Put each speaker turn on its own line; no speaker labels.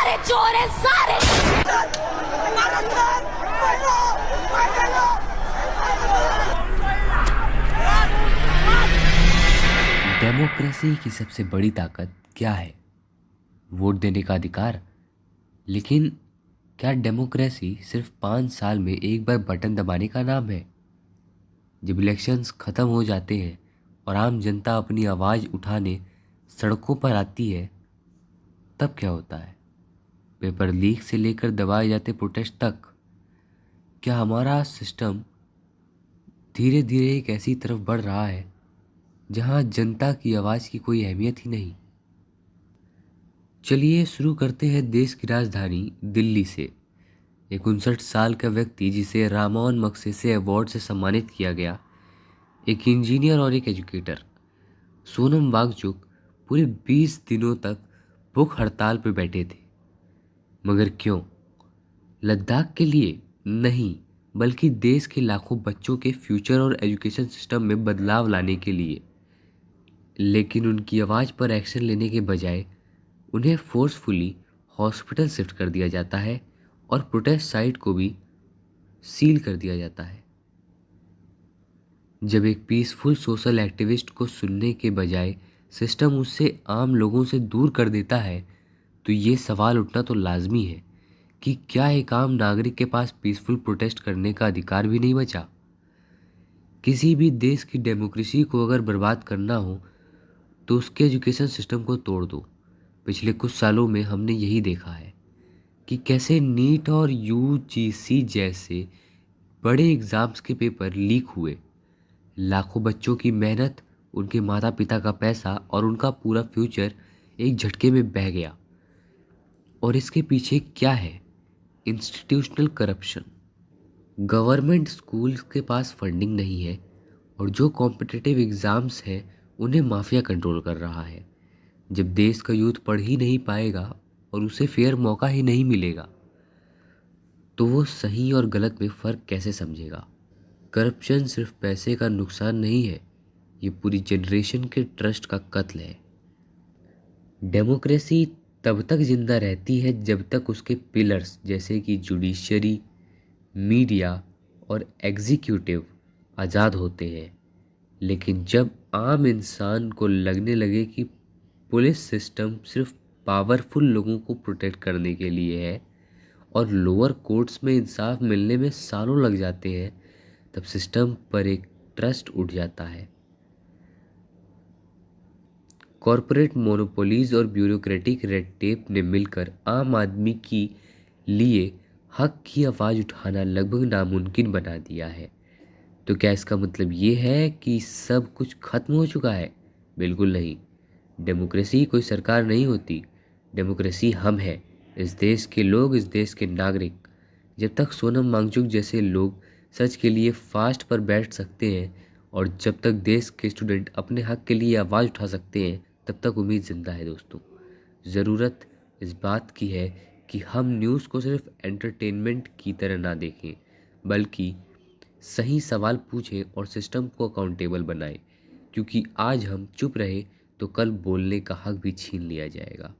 सारे चोर हैं सारे।
डेमोक्रेसी की सबसे बड़ी ताकत क्या है? वोट देने का अधिकार। लेकिन क्या डेमोक्रेसी सिर्फ 5 साल में एक बार बटन दबाने का नाम है? जब इलेक्शंस खत्म हो जाते हैं और आम जनता अपनी आवाज़ उठाने सड़कों पर आती है, तब क्या होता है? पेपर लीक से लेकर दबाए जाते प्रोटेस्ट तक। क्या हमारा सिस्टम धीरे धीरे एक ऐसी तरफ बढ़ रहा है जहां जनता की आवाज़ की कोई अहमियत ही नहीं? चलिए शुरू करते हैं देश की राजधानी दिल्ली से। एक 59 साल का व्यक्ति जिसे रामोन मगसेसे अवार्ड से सम्मानित किया गया, एक इंजीनियर और एक एजुकेटर, सोनम वांगचुक पूरे 20 दिनों तक भूख हड़ताल पर बैठे थे। मगर क्यों? लद्दाख के लिए नहीं, बल्कि देश के लाखों बच्चों के फ्यूचर और एजुकेशन सिस्टम में बदलाव लाने के लिए। लेकिन उनकी आवाज़ पर एक्शन लेने के बजाय उन्हें फोर्सफुली हॉस्पिटल शिफ्ट कर दिया जाता है और प्रोटेस्ट साइट को भी सील कर दिया जाता है। जब एक पीसफुल सोशल एक्टिविस्ट को सुनने के बजाय सिस्टम उससे आम लोगों से दूर कर देता है, तो ये सवाल उठना तो लाजमी है कि क्या एक आम नागरिक के पास पीसफुल प्रोटेस्ट करने का अधिकार भी नहीं बचा? किसी भी देश की डेमोक्रेसी को अगर बर्बाद करना हो तो उसके एजुकेशन सिस्टम को तोड़ दो। पिछले कुछ सालों में हमने यही देखा है कि कैसे नीट और यूजीसी जैसे बड़े एग्ज़ाम्स के पेपर लीक हुए। लाखों बच्चों की मेहनत, उनके माता पिता का पैसा और उनका पूरा फ्यूचर एक झटके में बह गया। और इसके पीछे क्या है? Institutional corruption. गवर्नमेंट स्कूल्स के पास फंडिंग नहीं है और जो कॉम्पिटिटिव एग्ज़ाम्स हैं उन्हें माफिया कंट्रोल कर रहा है। जब देश का यूथ पढ़ ही नहीं पाएगा और उसे फेयर मौका ही नहीं मिलेगा, तो वो सही और गलत में फ़र्क कैसे समझेगा? करप्शन सिर्फ पैसे का नुकसान नहीं है, ये पूरी जनरेशन के ट्रस्ट का कत्ल है। डेमोक्रेसी तब तक जिंदा रहती है जब तक उसके पिलर्स जैसे कि जुडिशरी, मीडिया और एग्जीक्यूटिव आज़ाद होते हैं। लेकिन जब आम इंसान को लगने लगे कि पुलिस सिस्टम सिर्फ पावरफुल लोगों को प्रोटेक्ट करने के लिए है और लोअर कोर्ट्स में इंसाफ मिलने में सालों लग जाते हैं, तब सिस्टम पर एक ट्रस्ट उठ जाता है। कॉरपोरेट मोनोपोलीज और ब्यूरोक्रेटिक रेड टेप ने मिलकर आम आदमी की लिए हक की आवाज़ उठाना लगभग नामुमकिन बना दिया है। तो क्या इसका मतलब ये है कि सब कुछ खत्म हो चुका है? बिल्कुल नहीं। डेमोक्रेसी कोई सरकार नहीं होती, डेमोक्रेसी हम हैं, इस देश के लोग, इस देश के नागरिक। जब तक सोनम वांगचुक जैसे लोग सच के लिए फास्ट पर बैठ सकते हैं और जब तक देश के स्टूडेंट अपने हक के लिए आवाज़ उठा सकते हैं, तब तक उम्मीद जिंदा है दोस्तों। ज़रूरत इस बात की है कि हम न्यूज़ को सिर्फ एंटरटेनमेंट की तरह ना देखें, बल्कि सही सवाल पूछें और सिस्टम को अकाउंटेबल बनाएं, क्योंकि आज हम चुप रहे तो कल बोलने का हक भी छीन लिया जाएगा।